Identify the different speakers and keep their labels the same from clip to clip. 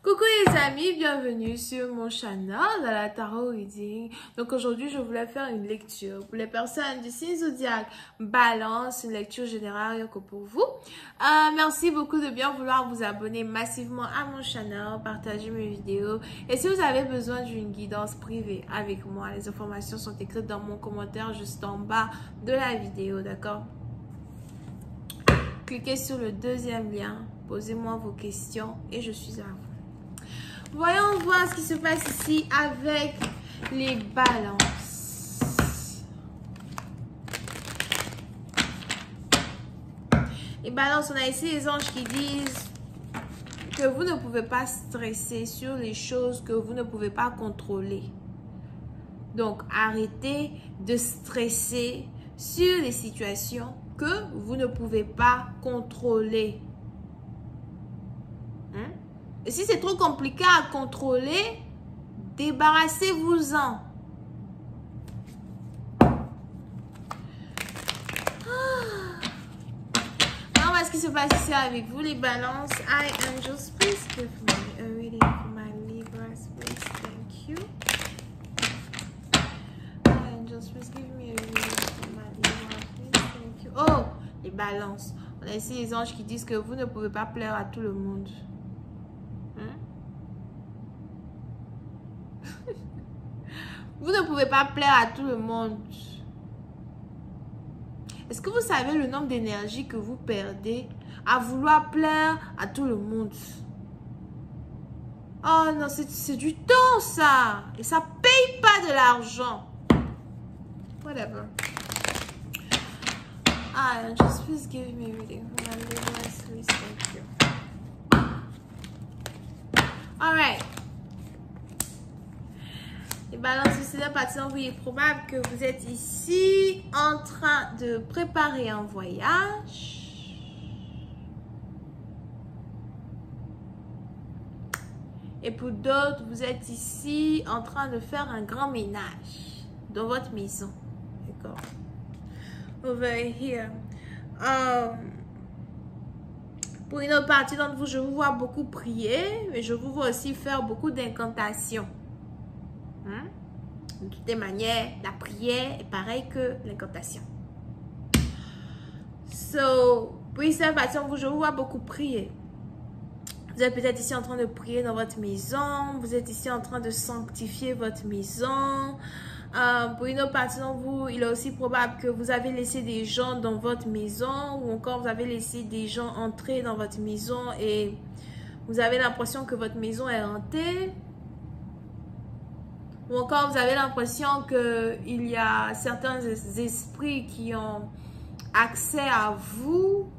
Speaker 1: Coucou les amis, bienvenue sur mon channel de la Tarot Reading. Donc aujourd'hui, je voulais faire une lecture pour les personnes du signe zodiaque Balance, une lecture générale rien que pour vous. Merci beaucoup de bien vouloir vous abonner massivement à mon channel, partager mes vidéos. Et si vous avez besoin d'une guidance privée avec moi, les informations sont écrites dans mon commentaire juste en bas de la vidéo, d'accord? Cliquez sur le deuxième lien, posez-moi vos questions et je suis à vous. Voyons voir ce qui se passe ici avec les balances. Les balances, on a ici les anges qui disent que vous ne pouvez pas stresser sur les choses que vous ne pouvez pas contrôler. Donc, arrêtez de stresser sur les situations que vous ne pouvez pas contrôler. Et si c'est trop compliqué à contrôler, débarrassez-vous-en. On va ce qui se passe ici avec vous, les balances. Hi, angels, please give me a reading for my Libras, please. Thank you. Hi, angels, please give me a reading for my Libras, please. Thank you. Oh, les balances. On a ici les anges qui disent que vous ne pouvez pas plaire à tout le monde. Vous ne pouvez pas plaire à tout le monde. Est-ce que vous savez le nombre d'énergie que vous perdez à vouloir plaire à tout le monde? Oh non, c'est du temps ça. Et ça paye pas de l'argent. Whatever. Just please give me a reading for my Libras, please. Thank you. Alright. Les balances, c'est la partie où il est probable que vous êtes ici en train de préparer un voyage. Et pour d'autres, vous êtes ici en train de faire un grand ménage dans votre maison. D'accord? Over here. Pour une autre partie d'entre vous, je vous vois beaucoup prier, mais je vous vois aussi faire beaucoup d'incantations. De toutes les manières, la prière est pareille que l'incantation. Pour une seule partie d'entre vous, je vous vois beaucoup prier. Vous êtes peut-être ici en train de prier dans votre maison. Vous êtes ici en train de sanctifier votre maison. Pour une autre partie d'entre vous, il est aussi probable que vous avez laissé des gens dans votre maison ou encore vous avez laissé des gens entrer dans votre maison et vous avez l'impression que votre maison est hantée. Ou encore vous avez l'impression qu'il y a certains esprits qui ont accès à vous.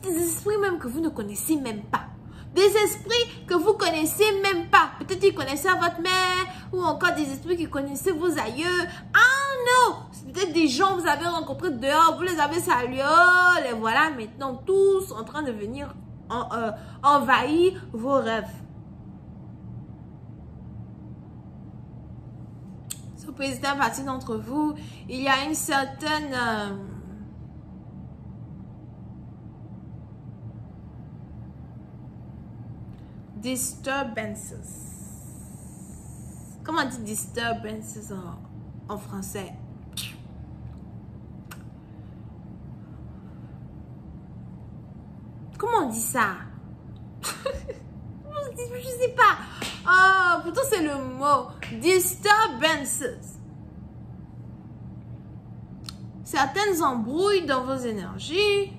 Speaker 1: Des esprits même que vous ne connaissez même pas. Des esprits que vous connaissez même pas. Peut-être qu'ils connaissaient votre mère. Ou encore des esprits qui connaissaient vos aïeux. Ah non! C'est peut-être des gens que vous avez rencontrés dehors. Vous les avez salués. Oh, les voilà maintenant tous en train de venir envahir vos rêves. Pour une partie d'entre vous, il y a une certaine disturbances. Comment on dit disturbances en français? Comment on dit ça? Je sais pas. Oh, plutôt c'est le mot. Disturbances. Certaines embrouilles dans vos énergies.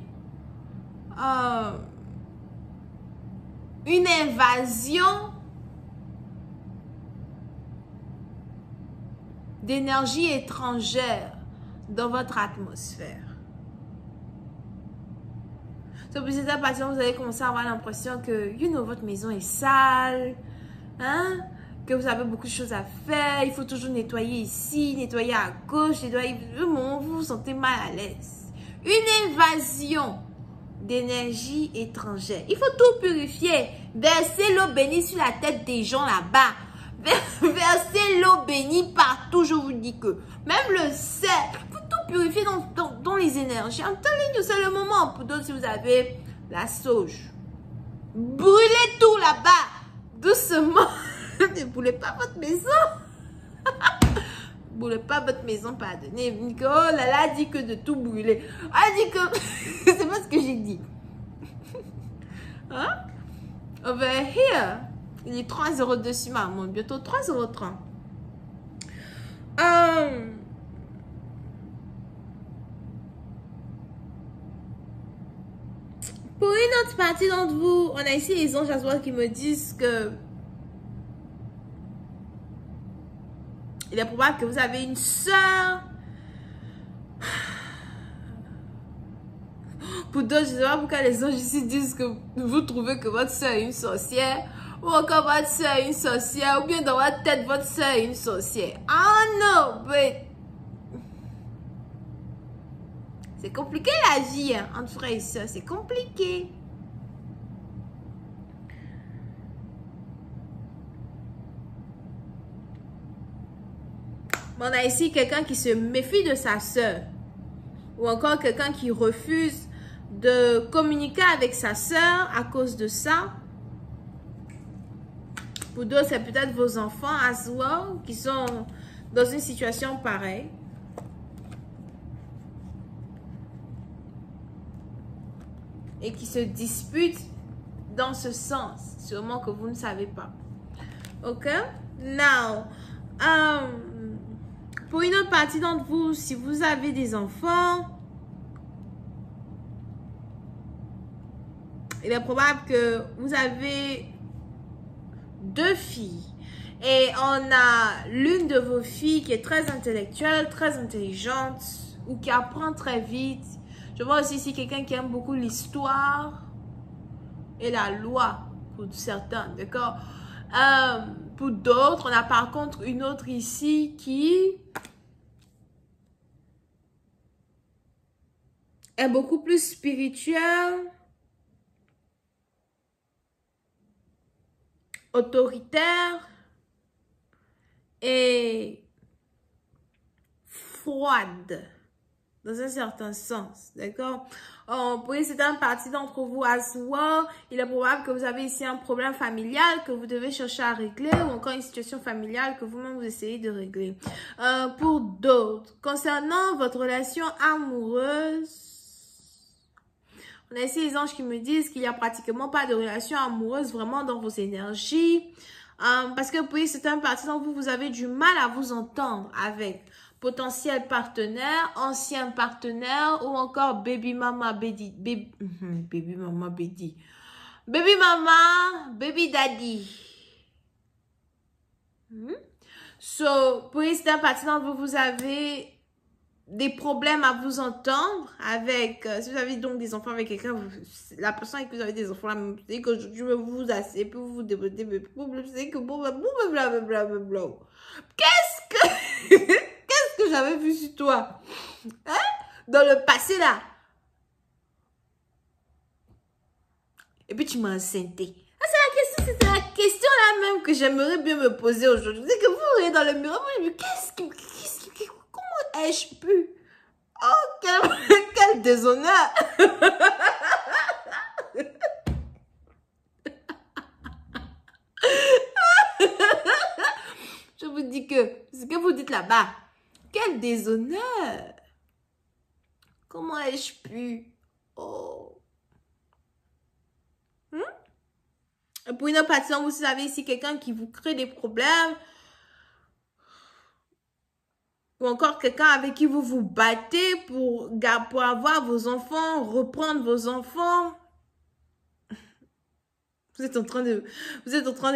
Speaker 1: Une invasion d'énergie étrangère dans votre atmosphère. C'est pour cette partie, vous allez commencer à avoir l'impression que, votre maison est sale, que vous avez beaucoup de choses à faire, il faut toujours nettoyer ici, nettoyer à gauche, nettoyer, vous vous sentez mal à l'aise. Une invasion d'énergie étrangère. Il faut tout purifier, verser l'eau bénie sur la tête des gens là-bas, verser l'eau bénie partout, je vous dis que, même le sel, il faut tout purifier dans les énergies. En temps ligne, c'est le moment. Pour d'autres, si vous avez la sauge, Brûlez tout là-bas. Doucement. Ne brûlez pas votre maison. Brûlez pas votre maison, pardonnez. Nicole, elle a dit que de tout brûler. Elle a dit que... C'est pas ce que j'ai dit. Hein? Over here. Il est 3,02 sur maman. Bientôt 3,30 €. Pour une autre partie d'entre vous, on a ici les anges à soi qui me disent que il est probable que vous avez une soeur. Pour d'autres, je ne sais pas pourquoi les anges ici disent que vous trouvez que votre soeur est une sorcière. Ou encore votre soeur est une sorcière. Ou bien dans votre tête, votre soeur est une sorcière. Oh non, mais... C'est compliqué la vie, hein, entre frères et sœurs. C'est compliqué. On a ici quelqu'un qui se méfie de sa sœur. Ou encore quelqu'un qui refuse de communiquer avec sa sœur à cause de ça. Pour d'autres, c'est peut-être vos enfants as well qui sont dans une situation pareille. Et qui se disputent dans ce sens. Sûrement que vous ne savez pas. Ok? Now, pour une autre partie d'entre vous, si vous avez des enfants, il est probable que vous avez 2 filles. Et on a l'une de vos filles qui est très intellectuelle, très intelligente, ou qui apprend très vite. Je vois aussi ici quelqu'un qui aime beaucoup l'histoire et la loi, pour certains, d'accord? Pour d'autres, on a par contre une autre ici qui est beaucoup plus spirituelle, autoritaire et froide. Dans un certain sens, d'accord? Pour une certaine partie d'entre vous as well, il est probable que vous avez ici un problème familial que vous devez chercher à régler ou encore une situation familiale que vous-même vous essayez de régler. Pour d'autres, concernant votre relation amoureuse, on a ici les anges qui me disent qu'il n'y a pratiquement pas de relation amoureuse vraiment dans vos énergies. Parce que pour une certaine partie d'entre vous, vous avez du mal à vous entendre avec potentiel partenaire, ancien partenaire ou encore baby mama, baby mama, baby daddy. So, pour une certaine partie d'entre vous, vous avez des problèmes à vous entendre avec, si vous avez donc des enfants avec quelqu'un, la personne avec qui vous avez des enfants, là, vous savez qu'aujourd'hui, vous vous asseyez, puis vous vous débattez, mais vous savez que blablabla. Qu'est-ce que j'avais vu sur toi? Hein? Dans le passé, là. Et puis, tu m'as enceinté. Ah, c'est la question là même que j'aimerais bien me poser aujourd'hui. C'est que vous voyez dans le miroir, vous me dites, comment ai-je pu? Oh, quel déshonneur! Je vous dis que ce que vous dites là-bas, quel déshonneur! Comment ai-je pu? Oh! Pour une autre partie, vous avez ici quelqu'un qui vous crée des problèmes. Ou encore quelqu'un avec qui vous vous battez pour avoir vos enfants, reprendre vos enfants. Vous êtes en train de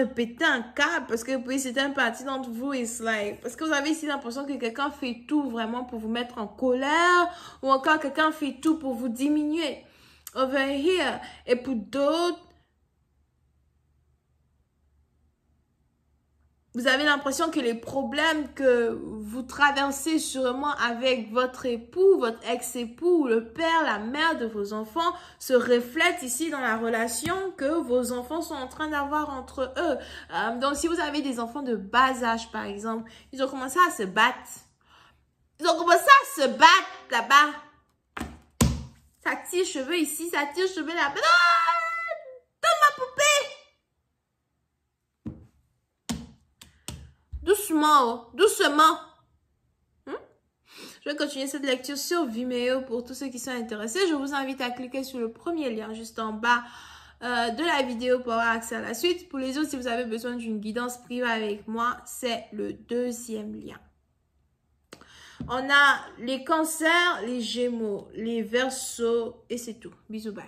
Speaker 1: péter un câble parce que puis c'est une partie d'entre vous is like, parce que vous avez ici l'impression que quelqu'un fait tout vraiment pour vous mettre en colère ou encore quelqu'un fait tout pour vous diminuer. Over here. Et pour d'autres, vous avez l'impression que les problèmes que vous traversez sûrement avec votre époux, votre ex-époux, le père, la mère de vos enfants se reflètent ici dans la relation que vos enfants sont en train d'avoir entre eux. Donc, si vous avez des enfants de bas âge, par exemple, ils ont commencé à se battre. Ils ont commencé à se battre là-bas. Ça tire cheveux ici, ça tire cheveux là-bas. Donne ma doucement, doucement. Je vais continuer cette lecture sur Vimeo pour tous ceux qui sont intéressés. Je vous invite à cliquer sur le premier lien juste en bas de la vidéo pour avoir accès à la suite. Pour les autres, si vous avez besoin d'une guidance privée avec moi, c'est le deuxième lien. On a les cancers, les gémeaux, les verseaux et c'est tout. Bisous, bye.